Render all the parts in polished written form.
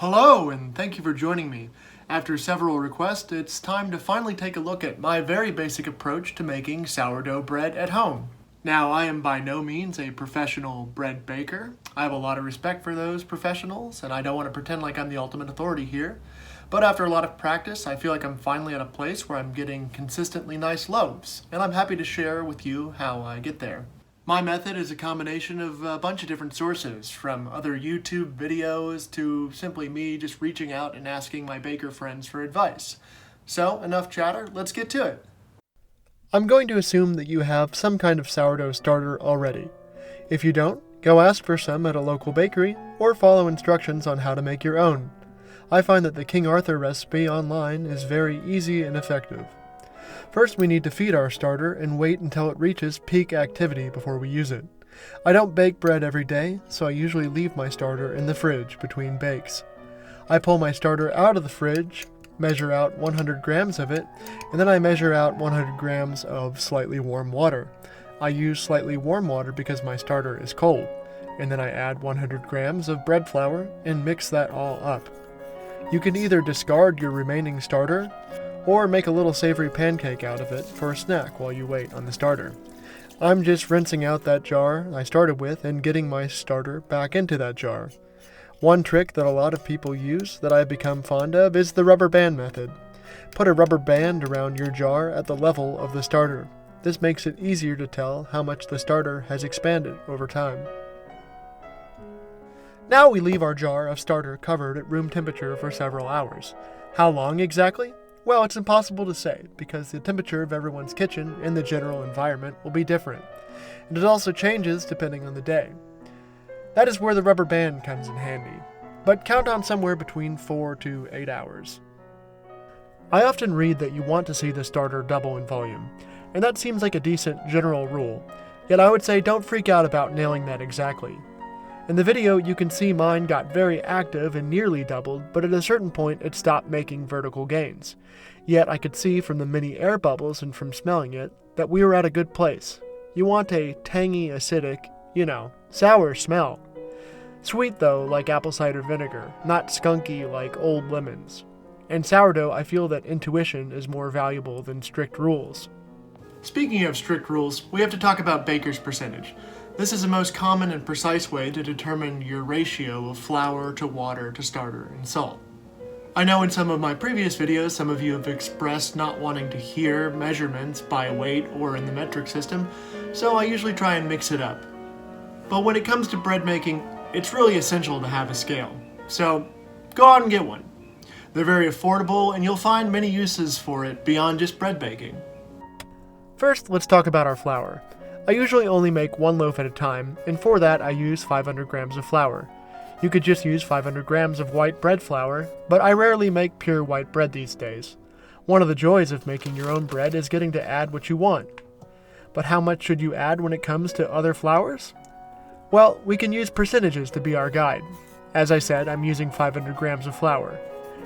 Hello, and thank you for joining me. After several requests, it's time to finally take a look at my very basic approach to making sourdough bread at home. Now, I am by no means a professional bread baker. I have a lot of respect for those professionals, and I don't want to pretend like I'm the ultimate authority here. But after a lot of practice, I feel like I'm finally at a place where I'm getting consistently nice loaves, and I'm happy to share with you how I get there. My method is a combination of a bunch of different sources, from other YouTube videos to simply me just reaching out and asking my baker friends for advice. So, enough chatter, let's get to it. I'm going to assume that you have some kind of sourdough starter already. If you don't, go ask for some at a local bakery or follow instructions on how to make your own. I find that the King Arthur recipe online is very easy and effective. First, we need to feed our starter and wait until it reaches peak activity before we use it. I don't bake bread every day, so I usually leave my starter in the fridge between bakes. I pull my starter out of the fridge, measure out 100 grams of it, and then I measure out 100 grams of slightly warm water. I use slightly warm water because my starter is cold, and then I add 100 grams of bread flour and mix that all up. You can either discard your remaining starter, or make a little savory pancake out of it for a snack while you wait on the starter. I'm just rinsing out that jar I started with and getting my starter back into that jar. One trick that a lot of people use that I've become fond of is the rubber band method. Put a rubber band around your jar at the level of the starter. This makes it easier to tell how much the starter has expanded over time. Now we leave our jar of starter covered at room temperature for several hours. How long exactly? Well, it's impossible to say, because the temperature of everyone's kitchen and the general environment will be different, and it also changes depending on the day. That is where the rubber band comes in handy, but count on somewhere between 4 to 8 hours. I often read that you want to see the starter double in volume, and that seems like a decent general rule, yet I would say don't freak out about nailing that exactly. In the video, you can see mine got very active and nearly doubled, but at a certain point it stopped making vertical gains. Yet I could see from the many air bubbles and from smelling it that we were at a good place. You want a tangy, acidic, sour smell. Sweet though, like apple cider vinegar, not skunky like old lemons. In sourdough, I feel that intuition is more valuable than strict rules. Speaking of strict rules, we have to talk about baker's percentage. This is the most common and precise way to determine your ratio of flour to water to starter and salt. I know in some of my previous videos, some of you have expressed not wanting to hear measurements by weight or in the metric system, so I usually try and mix it up. But when it comes to bread making, it's really essential to have a scale. So go out and get one. They're very affordable and you'll find many uses for it beyond just bread baking. First, let's talk about our flour. I usually only make one loaf at a time, and for that I use 500 grams of flour. You could just use 500 grams of white bread flour, but I rarely make pure white bread these days. One of the joys of making your own bread is getting to add what you want. But how much should you add when it comes to other flours? Well, we can use percentages to be our guide. As I said, I'm using 500 grams of flour.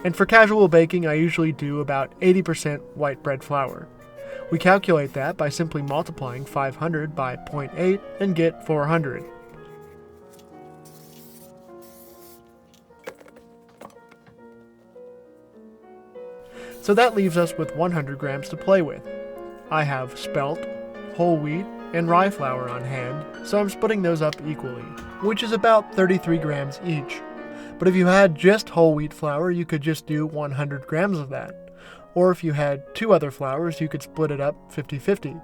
And for casual baking, I usually do about 80% white bread flour. We calculate that by simply multiplying 500 by 0.8 and get 400. So that leaves us with 100 grams to play with. I have spelt, whole wheat, and rye flour on hand, so I'm splitting those up equally, which is about 33 grams each. But if you had just whole wheat flour, you could just do 100 grams of that. Or if you had two other flours, you could split it up 50-50.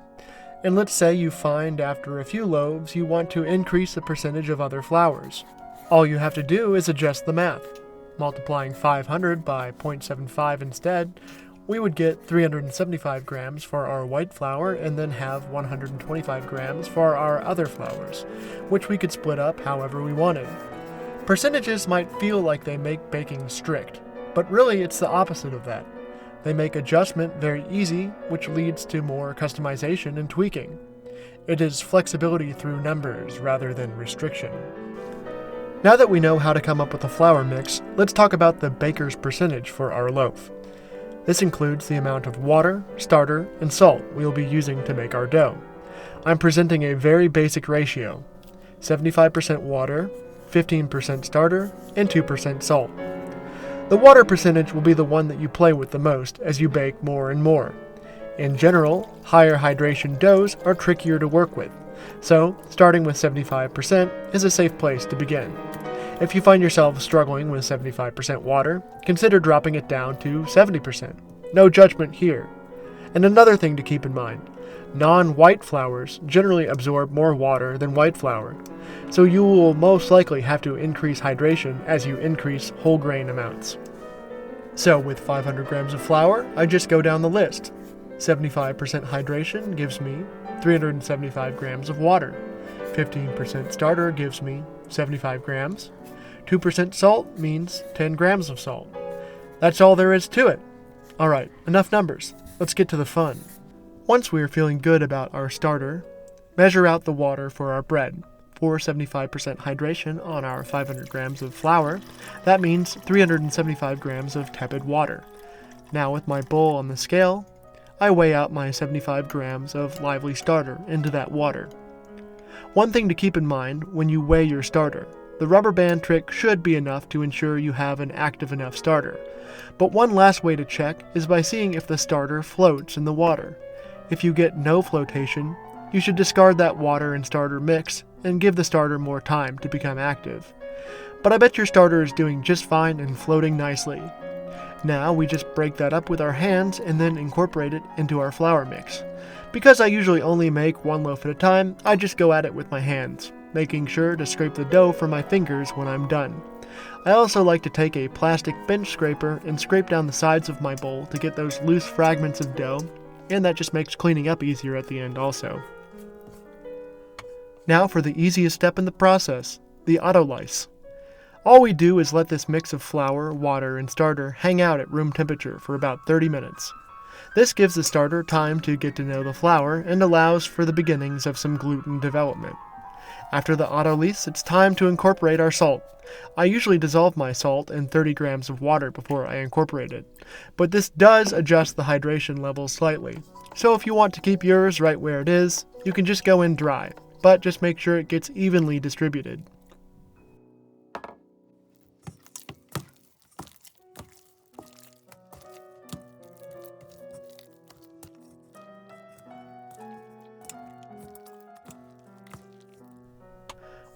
And let's say you find after a few loaves you want to increase the percentage of other flours. All you have to do is adjust the math. Multiplying 500 by 0.75 instead, we would get 375 grams for our white flour and then have 125 grams for our other flours, which we could split up however we wanted. Percentages might feel like they make baking strict, but really it's the opposite of that. They make adjustment very easy, which leads to more customization and tweaking. It is flexibility through numbers rather than restriction. Now that we know how to come up with a flour mix, let's talk about the baker's percentage for our loaf. This includes the amount of water, starter, and salt we will be using to make our dough. I'm presenting a very basic ratio: 75% water, 15% starter, and 2% salt. The water percentage will be the one that you play with the most as you bake more and more. In general, higher hydration doughs are trickier to work with, so starting with 75% is a safe place to begin. If you find yourself struggling with 75% water, consider dropping it down to 70%. No judgment here. And another thing to keep in mind, non-white flours generally absorb more water than white flour, so you will most likely have to increase hydration as you increase whole grain amounts. So with 500 grams of flour, I just go down the list. 75% hydration gives me 375 grams of water. 15% starter gives me 75 grams. 2% salt means 10 grams of salt. That's all there is to it. Alright, enough numbers. Let's get to the fun. Once we are feeling good about our starter, measure out the water for our bread. For 75% hydration on our 500 grams of flour, that means 375 grams of tepid water. Now with my bowl on the scale, I weigh out my 75 grams of lively starter into that water. One thing to keep in mind when you weigh your starter, the rubber band trick should be enough to ensure you have an active enough starter. But one last way to check is by seeing if the starter floats in the water. If you get no flotation, you should discard that water and starter mix and give the starter more time to become active. But I bet your starter is doing just fine and floating nicely. Now we just break that up with our hands and then incorporate it into our flour mix. Because I usually only make one loaf at a time, I just go at it with my hands, making sure to scrape the dough from my fingers when I'm done. I also like to take a plastic bench scraper and scrape down the sides of my bowl to get those loose fragments of dough, and that just makes cleaning up easier at the end also. Now for the easiest step in the process, the autolyse. All we do is let this mix of flour, water, and starter hang out at room temperature for about 30 minutes. This gives the starter time to get to know the flour and allows for the beginnings of some gluten development. After the autolyse, it's time to incorporate our salt. I usually dissolve my salt in 30 grams of water before I incorporate it, but this does adjust the hydration level slightly. So if you want to keep yours right where it is, you can just go in dry, but just make sure it gets evenly distributed.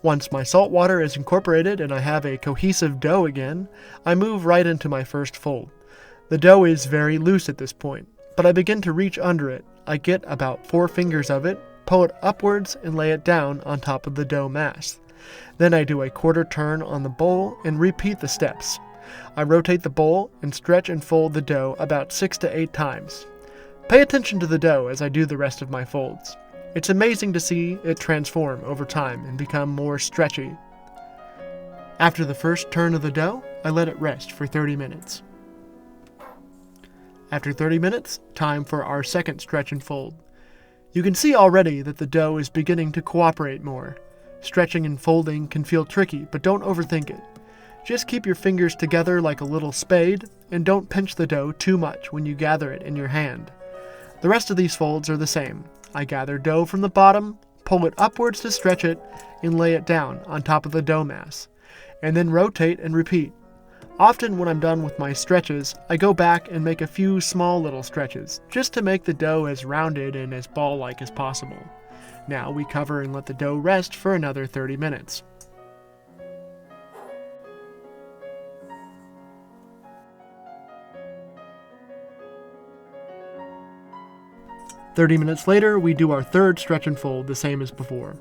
Once my salt water is incorporated and I have a cohesive dough again, I move right into my first fold. The dough is very loose at this point, but I begin to reach under it. I get about 4 fingers of it, pull it upwards, and lay it down on top of the dough mass. Then I do a quarter turn on the bowl and repeat the steps. I rotate the bowl and stretch and fold the dough about 6 to 8 times. Pay attention to the dough as I do the rest of my folds. It's amazing to see it transform over time and become more stretchy. After the first turn of the dough, I let it rest for 30 minutes. After 30 minutes, time for our second stretch and fold. You can see already that the dough is beginning to cooperate more. Stretching and folding can feel tricky, but don't overthink it. Just keep your fingers together like a little spade, and don't pinch the dough too much when you gather it in your hand. The rest of these folds are the same. I gather dough from the bottom, pull it upwards to stretch it, and lay it down on top of the dough mass, and then rotate and repeat. Often when I'm done with my stretches, I go back and make a few small little stretches, just to make the dough as rounded and as ball-like as possible. Now we cover and let the dough rest for another 30 minutes. "30 minutes later, we do our third stretch and fold the same as before.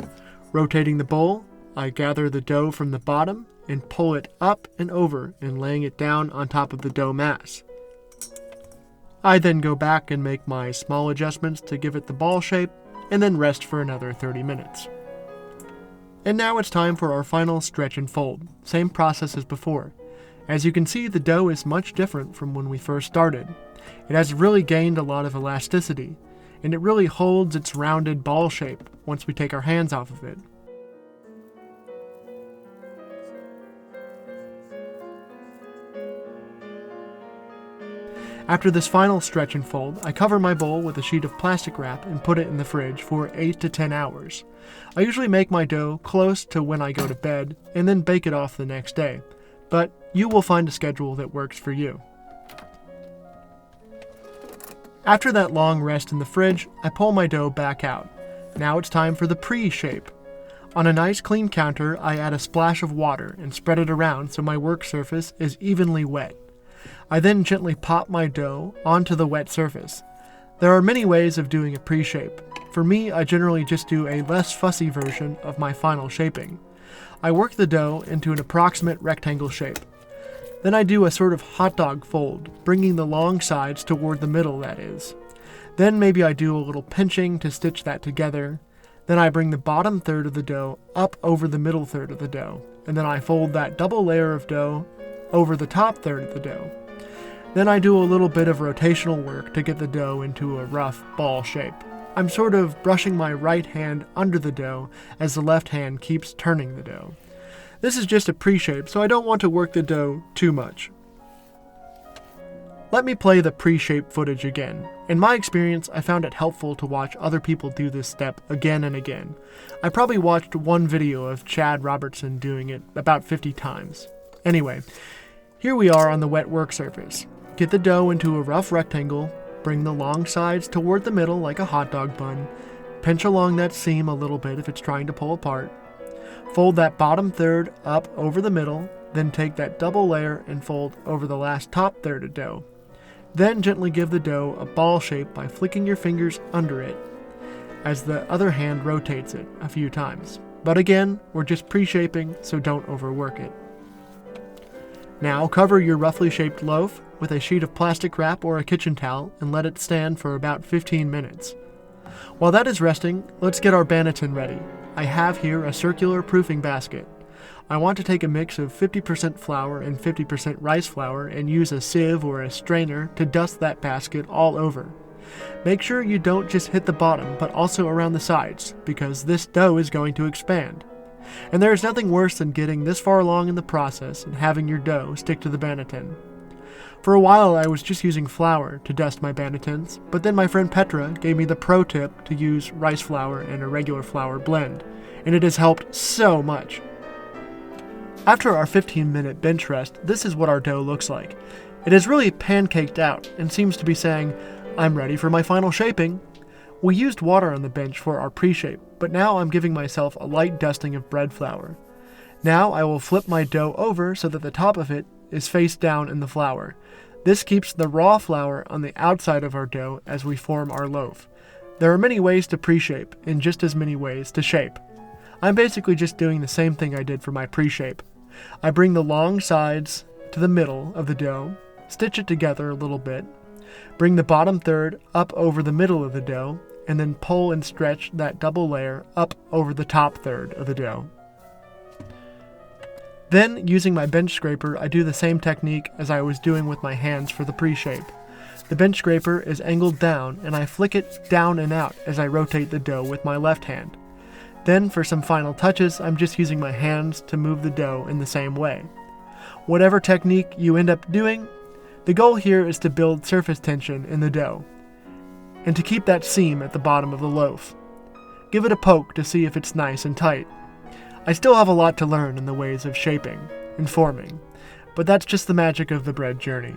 Rotating the bowl, I gather the dough from the bottom and pull it up and over and laying it down on top of the dough mass. I then go back and make my small adjustments to give it the ball shape and then rest for another 30 minutes. And now it's time for our final stretch and fold, same process as before. As you can see, the dough is much different from when we first started. It has really gained a lot of elasticity, and it really holds its rounded ball shape once we take our hands off of it. After this final stretch and fold, I cover my bowl with a sheet of plastic wrap and put it in the fridge for 8 to 10 hours. I usually make my dough close to when I go to bed and then bake it off the next day. but you will find a schedule that works for you. After that long rest in the fridge, I pull my dough back out. Now it's time for the pre-shape. On a nice clean counter, I add a splash of water and spread it around so my work surface is evenly wet. I then gently pop my dough onto the wet surface. There are many ways of doing a pre-shape. For me, I generally just do a less fussy version of my final shaping. I work the dough into an approximate rectangle shape. Then I do a sort of hot dog fold, bringing the long sides toward the middle, that is. Then maybe I do a little pinching to stitch that together. Then I bring the bottom third of the dough up over the middle third of the dough, and then I fold that double layer of dough over the top third of the dough. Then I do a little bit of rotational work to get the dough into a rough ball shape. I'm sort of brushing my right hand under the dough as the left hand keeps turning the dough. This is just a pre-shape, so I don't want to work the dough too much. Let me play the pre-shape footage again. In my experience, I found it helpful to watch other people do this step again and again. I probably watched one video of Chad Robertson doing it about 50 times. Anyway, here we are on the wet work surface. Get the dough into a rough rectangle, bring the long sides toward the middle like a hot dog bun, pinch along that seam a little bit if it's trying to pull apart, fold that bottom third up over the middle, then take that double layer and fold over the last top third of dough. Then gently give the dough a ball shape by flicking your fingers under it as the other hand rotates it a few times. But again, we're just pre-shaping, so don't overwork it. Now cover your roughly shaped loaf with a sheet of plastic wrap or a kitchen towel and let it stand for about 15 minutes. While that is resting, let's get our banneton ready. I have here a circular proofing basket. I want to take a mix of 50% flour and 50% rice flour and use a sieve or a strainer to dust that basket all over. Make sure you don't just hit the bottom, but also around the sides, because this dough is going to expand. And there is nothing worse than getting this far along in the process and having your dough stick to the banneton. For a while I was just using flour to dust my bannetons, but then my friend Petra gave me the pro tip to use rice flour and a regular flour blend, and it has helped so much. After our 15-minute bench rest, this is what our dough looks like. It is really pancaked out and seems to be saying, "I'm ready for my final shaping." We used water on the bench for our pre-shape, but now I'm giving myself a light dusting of bread flour. Now I will flip my dough over so that the top of it is face down in the flour. This keeps the raw flour on the outside of our dough as we form our loaf. There are many ways to pre-shape, and just as many ways to shape. I'm basically just doing the same thing I did for my pre-shape. I bring the long sides to the middle of the dough, stitch it together a little bit, bring the bottom third up over the middle of the dough, and then pull and stretch that double layer up over the top third of the dough. Then, using my bench scraper, I do the same technique as I was doing with my hands for the pre-shape. The bench scraper is angled down, and I flick it down and out as I rotate the dough with my left hand. Then, for some final touches, I'm just using my hands to move the dough in the same way. Whatever technique you end up doing, the goal here is to build surface tension in the dough, and to keep that seam at the bottom of the loaf. Give it a poke to see if it's nice and tight. I still have a lot to learn in the ways of shaping and forming, but that's just the magic of the bread journey.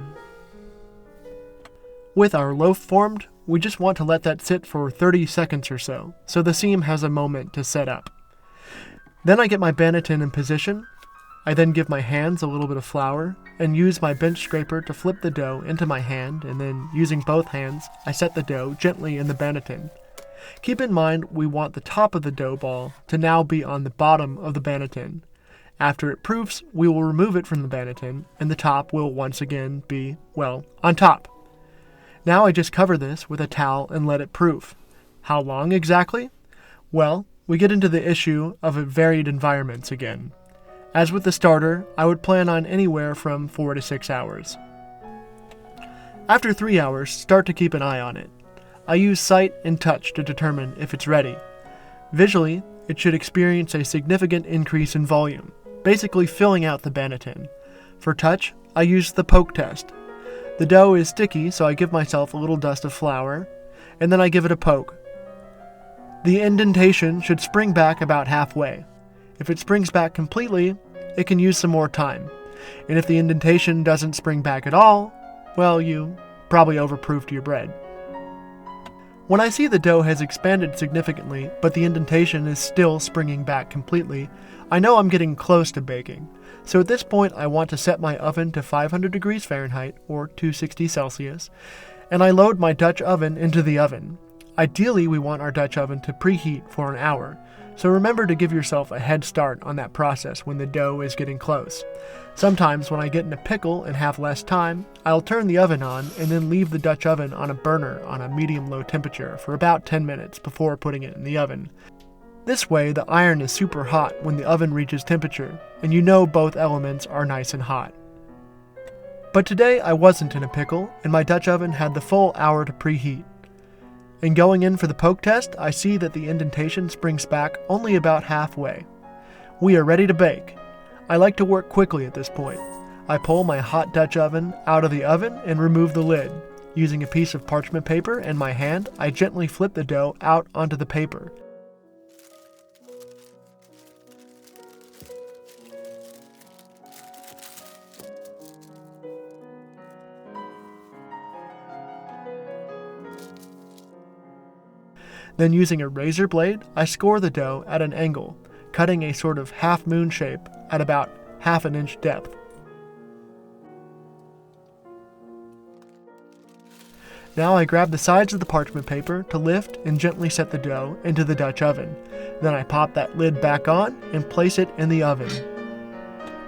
With our loaf formed, we just want to let that sit for 30 seconds or so the seam has a moment to set up. Then I get my banneton in position. I then give my hands a little bit of flour and use my bench scraper to flip the dough into my hand, and then using both hands, I set the dough gently in the banneton. Keep in mind we want the top of the dough ball to now be on the bottom of the banneton. After it proofs, we will remove it from the banneton, and the top will once again be, well, on top. Now I just cover this with a towel and let it proof. How long exactly? Well, we get into the issue of varied environments again. As with the starter, I would plan on anywhere from 4 to 6 hours. After 3 hours, start to keep an eye on it. I use sight and touch to determine if it's ready. Visually, it should experience a significant increase in volume, basically filling out the banneton. For touch, I use the poke test. The dough is sticky, so I give myself a little dust of flour, and then I give it a poke. The indentation should spring back about halfway. If it springs back completely, it can use some more time. And if the indentation doesn't spring back at all, well, you probably overproofed your bread. When I see the dough has expanded significantly, but the indentation is still springing back completely, I know I'm getting close to baking. So at this point, I want to set my oven to 500 degrees Fahrenheit, or 260 Celsius, and I load my Dutch oven into the oven. Ideally, we want our Dutch oven to preheat for an hour, so remember to give yourself a head start on that process when the dough is getting close. Sometimes when I get in a pickle and have less time, I'll turn the oven on and then leave the Dutch oven on a burner on a medium-low temperature for about 10 minutes before putting it in the oven. This way, the iron is super hot when the oven reaches temperature, and you know both elements are nice and hot. But today I wasn't in a pickle, and my Dutch oven had the full hour to preheat. And going in for the poke test, I see that the indentation springs back only about halfway. We are ready to bake. I like to work quickly at this point. I pull my hot Dutch oven out of the oven and remove the lid. Using a piece of parchment paper and my hand, I gently flip the dough out onto the paper. Then using a razor blade, I score the dough at an angle, cutting a sort of half-moon shape at about half an inch depth. Now I grab the sides of the parchment paper to lift and gently set the dough into the Dutch oven. Then I pop that lid back on and place it in the oven.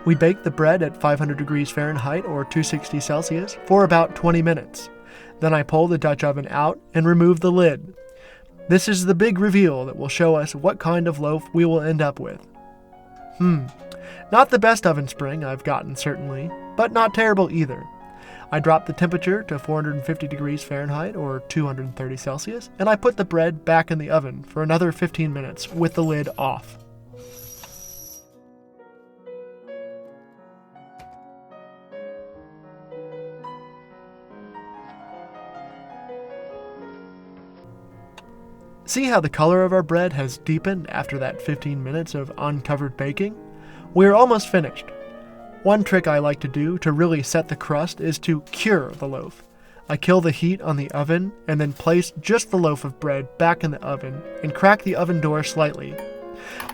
We bake the bread at 500 degrees Fahrenheit or 260 Celsius for about 20 minutes. Then I pull the Dutch oven out and remove the lid. This is the big reveal that will show us what kind of loaf we will end up with. Not the best oven spring I've gotten, certainly, but not terrible either. I drop the temperature to 450 degrees Fahrenheit or 230 Celsius, and I put the bread back in the oven for another 15 minutes with the lid off. See how the color of our bread has deepened after that 15 minutes of uncovered baking? We're almost finished. One trick I like to do to really set the crust is to cure the loaf. I kill the heat on the oven and then place just the loaf of bread back in the oven and crack the oven door slightly.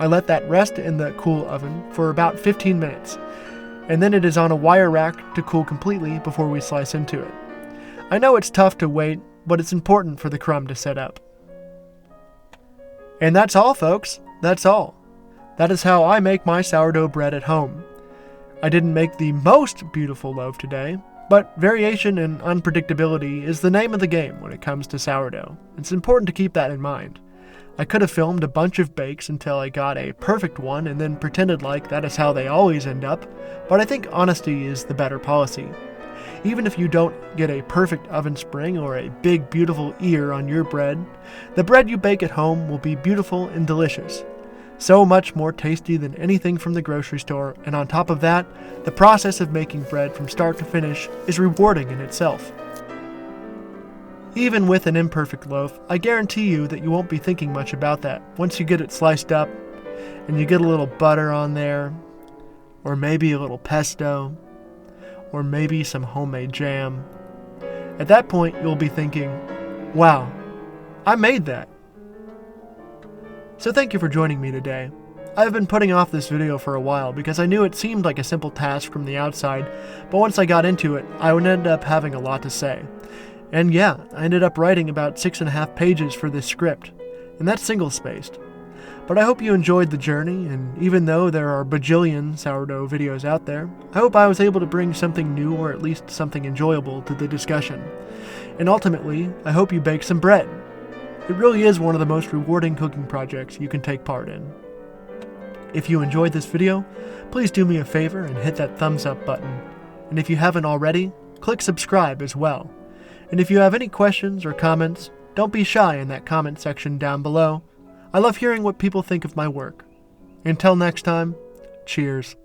I let that rest in the cool oven for about 15 minutes, and then it is on a wire rack to cool completely before we slice into it. I know it's tough to wait, but it's important for the crumb to set up. And that's all, folks. That's all. That is how I make my sourdough bread at home. I didn't make the most beautiful loaf today, but variation and unpredictability is the name of the game when it comes to sourdough. It's important to keep that in mind. I could have filmed a bunch of bakes until I got a perfect one and then pretended like that is how they always end up, but I think honesty is the better policy. Even if you don't get a perfect oven spring or a big beautiful ear on your bread, the bread you bake at home will be beautiful and delicious. So much more tasty than anything from the grocery store, and on top of that, the process of making bread from start to finish is rewarding in itself. Even with an imperfect loaf, I guarantee you that you won't be thinking much about that once you get it sliced up and you get a little butter on there, or maybe a little pesto, or maybe some homemade jam. At that point, you'll be thinking, wow, I made that. So thank you for joining me today. I've been putting off this video for a while because I knew it seemed like a simple task from the outside, but once I got into it, I would end up having a lot to say. And yeah, I ended up writing about 6.5 pages for this script, and that's single-spaced. But I hope you enjoyed the journey, and even though there are bajillion sourdough videos out there, I hope I was able to bring something new or at least something enjoyable to the discussion. And ultimately, I hope you bake some bread. It really is one of the most rewarding cooking projects you can take part in. If you enjoyed this video, please do me a favor and hit that thumbs up button. And if you haven't already, click subscribe as well. And if you have any questions or comments, don't be shy in that comment section down below. I love hearing what people think of my work. Until next time, cheers.